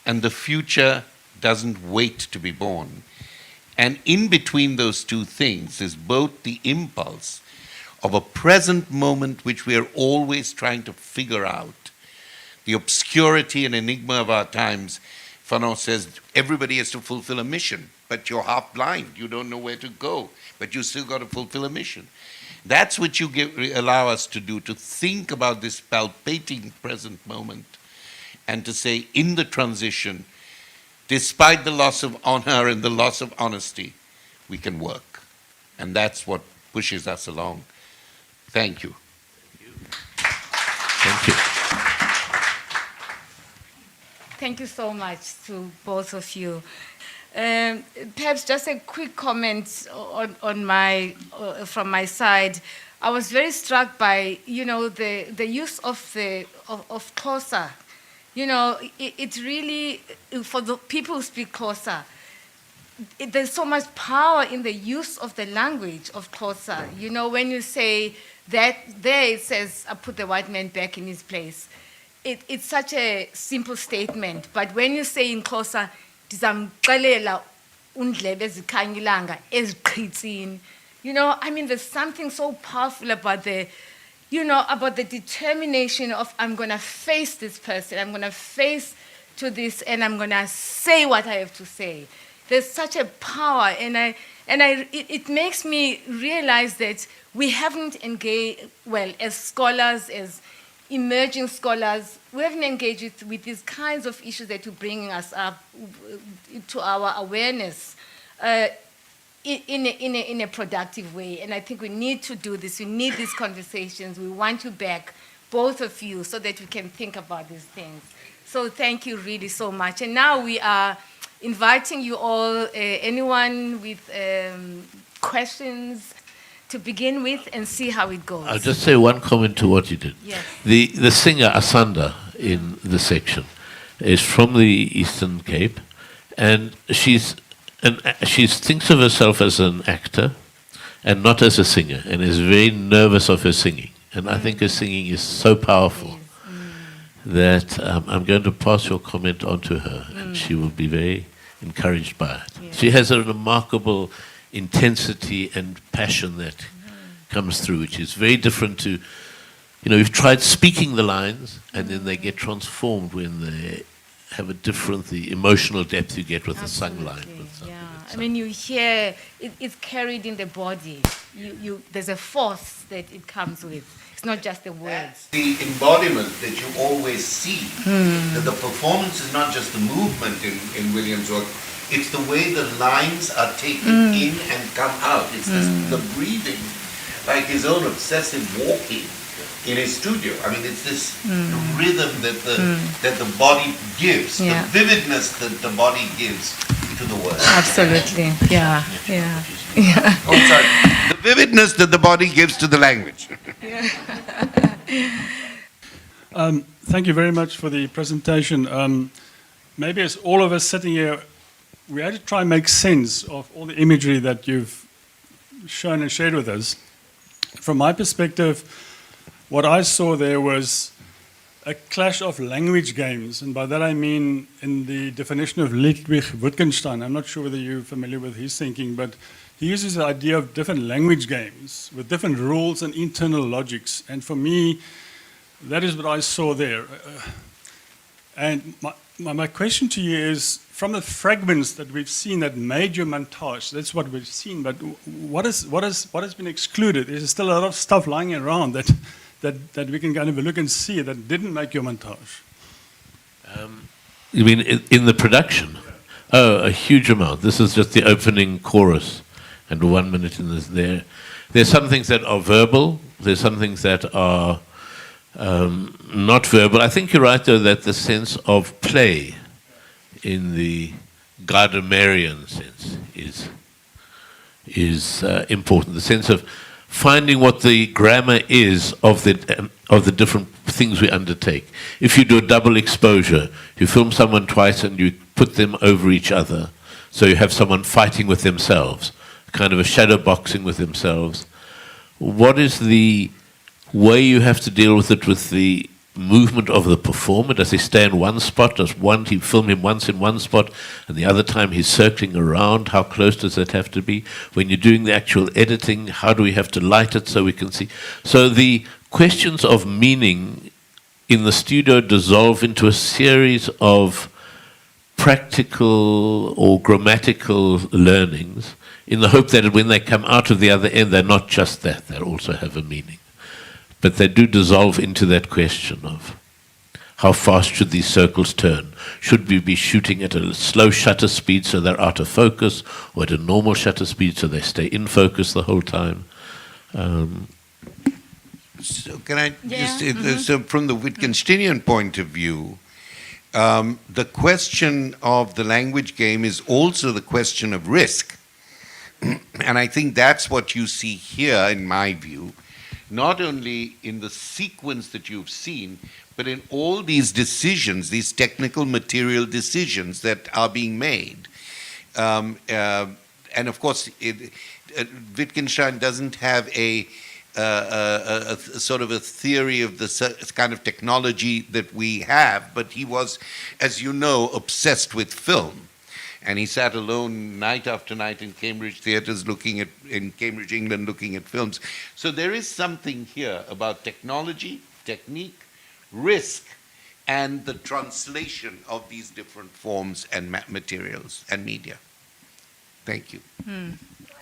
and the future doesn't wait to be born. And in between those two things is both the impulse of a present moment which we are always trying to figure out, the obscurity and enigma of our times. Fanon says everybody has to fulfill a mission, but you're half blind, you don't know where to go, but you still got to fulfill a mission. That's what you allow us to do, to think about this palpating present moment and to say, in the transition, despite the loss of honor and the loss of honesty, we can work. And that's what pushes us along. Thank you. Thank you. Thank you so much to both of you. Perhaps just a quick comment on from my side. I was very struck by, you know, the use of Xhosa. You know, it really, for the people who speak Xhosa, there's so much power in the use of the language of Xhosa. You know, when you say that, there it says, I put the white man back in his place. It's such a simple statement, but when you say in Xhosa, ndizamxelela undlebe ezikhanyilanga eziqhitsini. You know, I mean, there's something so powerful about about the determination of, I'm going to face this person, I'm going to face to this, and I'm going to say what I have to say. There's such a power, and it makes me realize that we haven't engaged, well, as scholars, as emerging scholars, we haven't engaged with these kinds of issues that are bringing us up to our awareness in a productive way. And I think we need to do this. We need these conversations. We want you back, both of you, so that we can think about these things. So thank you really so much. And now we are inviting you all, anyone with questions, to begin with and see how it goes. I'll just say one comment to what you did. Yes. The singer Asanda in the section is from the Eastern Cape, and she thinks of herself as an actor and not as a singer, and is very nervous of her singing. And I think her singing is so powerful that I'm going to pass your comment on to her, and she will be very encouraged by it. Yeah. She has a remarkable intensity and passion that comes through, which is very different to, you've tried speaking the lines and then they get transformed when they have the emotional depth you get with the sung line. I mean, you hear, it's carried in the body. There's a force that it comes with. It's not just the words. That's the embodiment that you always see. That the performance is not just the movement in William's work, it's the way the lines are taken in and come out. It's the breathing, like his own obsessive walking in his studio. I mean, it's this rhythm that the body gives, the vividness that the body gives to the words. Absolutely, yeah. Oh, sorry. The vividness that the body gives to the language. Thank you very much for the presentation. Maybe as all of us sitting here, we had to try and make sense of all the imagery that you've shown and shared with us. From my perspective, what I saw there was a clash of language games, and by that I mean in the definition of Ludwig Wittgenstein. I'm not sure whether you're familiar with his thinking, but he uses the idea of different language games with different rules and internal logics. And for me, that is what I saw there. And my question to you is, from the fragments that we've seen, that major montage, that's what we've seen, but what has been excluded? There's still a lot of stuff lying around that we can kind of look and see that didn't make your montage. You mean in the production? Oh, a huge amount. This is just the opening chorus and 1 minute in this there. There's some things that are verbal. There's some things that are not verbal. I think you're right, though, that the sense of play in the Gardnerian sense is important. The sense of finding what the grammar is of the different things we undertake. If you do a double exposure, you film someone twice and you put them over each other, so you have someone fighting with themselves, kind of a shadow boxing with themselves. What is the way you have to deal with it with the movement of the performer? Does he stay in one spot? Does he film him once in one spot and the other time he's circling around? How close does that have to be? When you're doing the actual editing, how do we have to light it so we can see? So the questions of meaning in the studio dissolve into a series of practical or grammatical learnings in the hope that when they come out of the other end, they're not just that, they also have a meaning. But they do dissolve into that question of how fast should these circles turn? Should we be shooting at a slow shutter speed so they're out of focus, or at a normal shutter speed so they stay in focus the whole time? So can I just, so from the Wittgensteinian point of view, the question of the language game is also the question of risk. And I think that's what you see here, in my view, not only in the sequence that you've seen, but in all these decisions, these technical material decisions that are being made. And of course, Wittgenstein doesn't have a sort of a theory of the kind of technology that we have, but he was, as you know, obsessed with film. And he sat alone night after night in Cambridge theatres in Cambridge, England, looking at films. So there is something here about technology, technique, risk, and the translation of these different forms and materials and media. Thank you.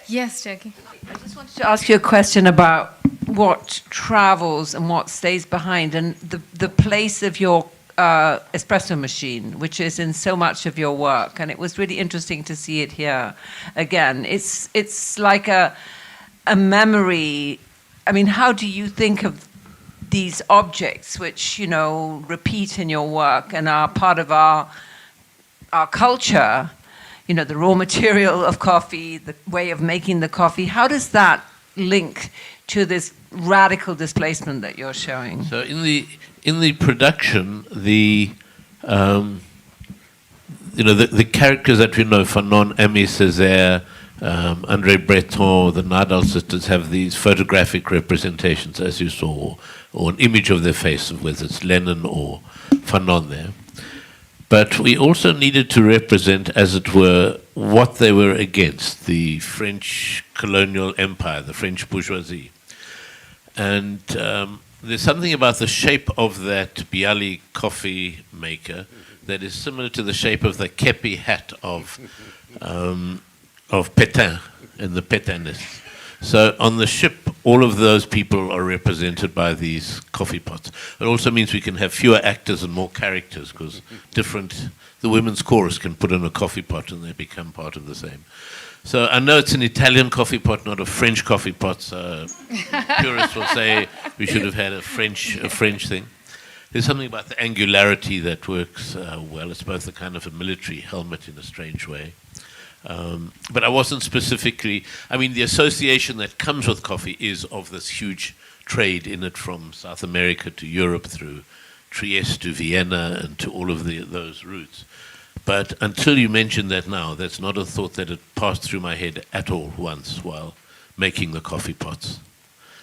Yes, Jackie. I just wanted to ask you a question about what travels and what stays behind, and the place of your espresso machine, which is in so much of your work, and it was really interesting to see it here again. It's like a memory. I mean, how do you think of these objects which, you know, repeat in your work and are part of our culture? You know, the raw material of coffee, the way of making the coffee. How does that link to this radical displacement that you're showing? So in the production, the characters that we know, Fanon, Aimé Césaire, André Breton, the Nadal sisters, have these photographic representations, as you saw, or an image of their face, whether it's Lenin or Fanon there. But we also needed to represent, as it were, what they were against, the French colonial empire, the French bourgeoisie. And there's something about the shape of that Bialy coffee maker that is similar to the shape of the kepi hat of Pétain and the Pétainists. So on the ship, all of those people are represented by these coffee pots. It also means we can have fewer actors and more characters, because the women's chorus can put in a coffee pot and they become part of the same. So I know it's an Italian coffee pot, not a French coffee pot, so purists will say we should have had a French thing. There's something about the angularity that works well. It's both a kind of a military helmet in a strange way. But I wasn't specifically, I mean, the association that comes with coffee is of this huge trade in it from South America to Europe through Trieste to Vienna and to all of those routes. But until you mentioned that now, that's not a thought that had passed through my head at all once while making the coffee pots.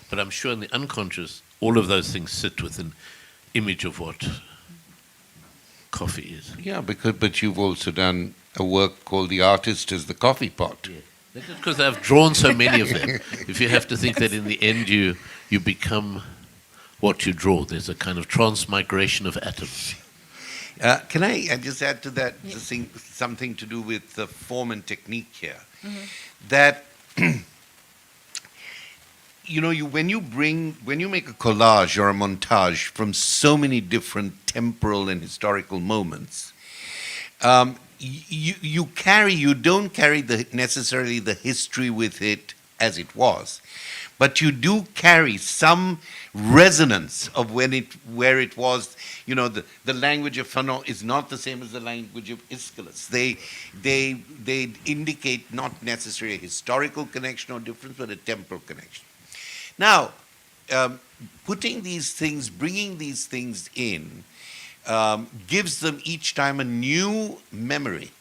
But I'm sure in the unconscious, all of those things sit with an image of what coffee is. Yeah, but you've also done a work called The Artist is the Coffee Pot. Yeah. That's just because I've drawn so many of them. If you have to think that in the end you become what you draw, there's a kind of transmigration of atoms. Can I just add to that something to do with the form and technique here? That when you make a collage or a montage from so many different temporal and historical moments, you don't carry necessarily the history with it as it was, but you do carry some resonance of where it was. The language of Fanon is not the same as the language of Aeschylus. They indicate not necessarily a historical connection or difference, but a temporal connection. Now, bringing these things in, gives them each time a new memory,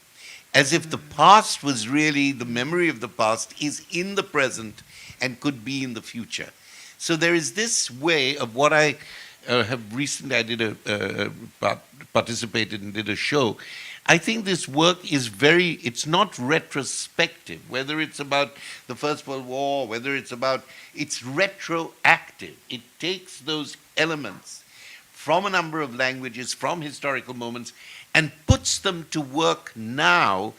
as if the past was really, the memory of the past is in the present and could be in the future. So there is this way of what I have recently, I participated and did a show. I think this work is it's not retrospective, whether it's about the First World War, it's retroactive. It takes those elements from a number of languages, from historical moments, and puts them to work now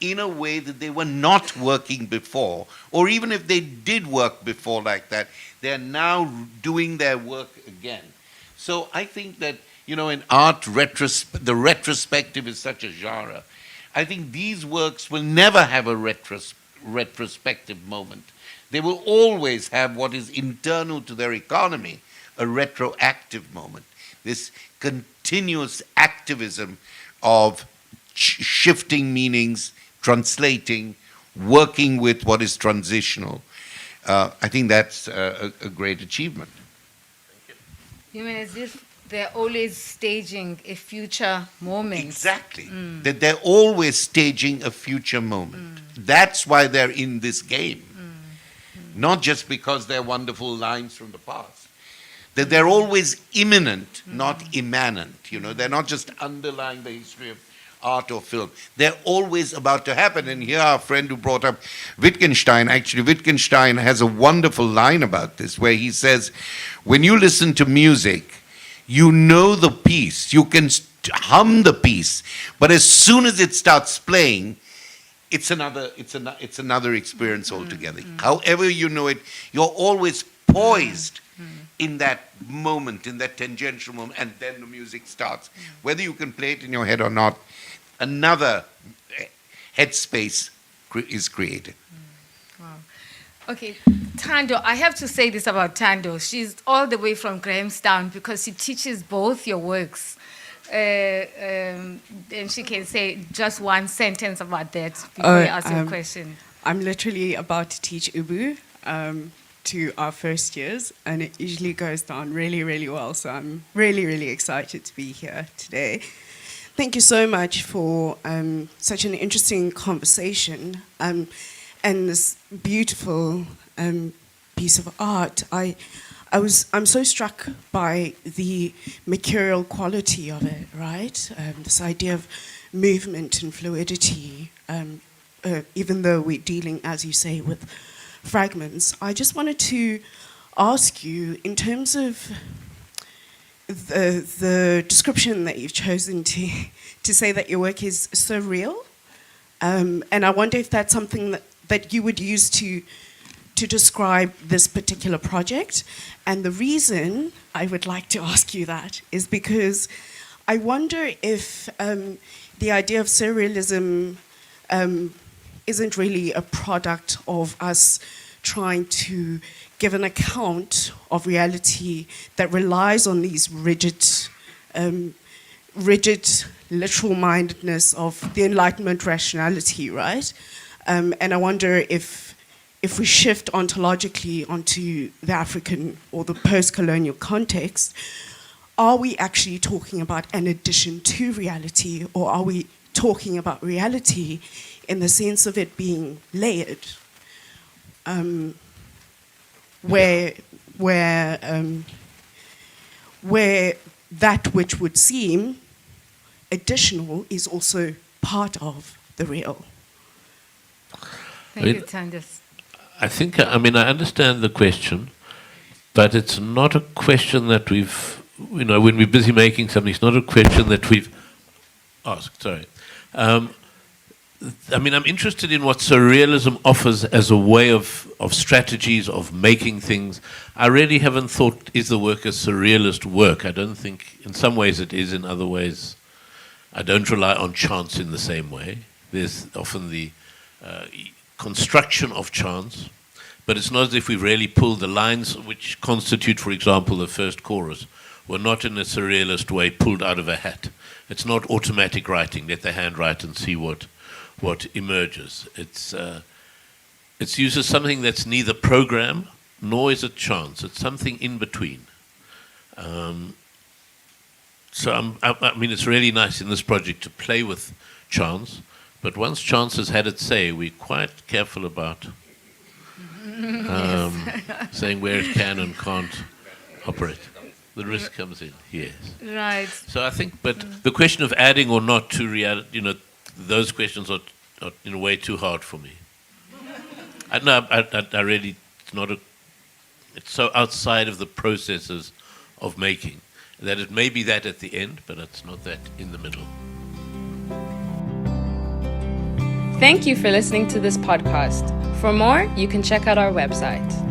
in a way that they were not working before, or even if they did work before like that, they're now doing their work again. So I think that, in art, the retrospective is such a genre. I think these works will never have a retrospective moment. They will always have what is internal to their economy, a retroactive moment. This continuous activism of shifting meanings, translating, working with what is transitional. I think that's a great achievement. You mean as if they're always staging a future moment? Exactly. That they're always staging a future moment. That's why they're in this game. Not just because they're wonderful lines from the past. That they're always imminent, not immanent. They're not just underlying the history of art or film. They're always about to happen. And here our friend who brought up Wittgenstein, actually Wittgenstein has a wonderful line about this where he says, when you listen to music, you know the piece, you can hum the piece, but as soon as it starts playing, it's another experience altogether. However you know it, you're always poised in that moment, in that tangential moment, and then the music starts. Whether you can play it in your head or not, another headspace is created. Wow. Okay, Tando, I have to say this about Tando. She's all the way from Grahamstown because she teaches both your works. And she can say just one sentence about that before you ask your question. I'm literally about to teach Ubu to our first years, and it usually goes down really, really well. So I'm really, really excited to be here today. Thank you so much for such an interesting conversation and this beautiful piece of art. I'm so struck by the mercurial quality of it, right? This idea of movement and fluidity, even though we're dealing, as you say, with fragments. I just wanted to ask you, in terms of the description that you've chosen to say that your work is surreal, and I wonder if that's something that you would use to describe this particular project. And the reason I would like to ask you that is because I wonder if the idea of surrealism isn't really a product of us trying to give an account of reality that relies on these rigid literal mindedness of the Enlightenment rationality, right? And I wonder if we shift ontologically onto the African or the post-colonial context, are we actually talking about an addition to reality, or are we talking about reality in the sense of it being layered, where that which would seem additional is also part of the real? Thank you, Tandis. I think, I mean, I understand the question, but it's not a question that we've, you know, when we're busy making something, it's not a question that we've asked, sorry. I mean, I'm interested in what surrealism offers as a way of strategies, of making things. I really haven't thought, is the work a surrealist work? I don't think, in some ways it is, in other ways I don't rely on chance in the same way. There's often the construction of chance, but it's not as if we've really pulled the lines which constitute, for example, the first chorus, were not in a surrealist way pulled out of a hat. It's not automatic writing, let the hand write and see what emerges. It's used as something that's neither program nor is it chance. It's something in between. So I mean, it's really nice in this project to play with chance, but once chance has had its say, we're quite careful about saying where it can and can't operate. The risk comes in, yes. Right. So I think, but the question of adding or not to reality, you know, those questions are in a way too hard for me. I really, it's so outside of the processes of making that it may be that at the end, but it's not that in the middle. Thank you for listening to this podcast. For more, you can check out our website.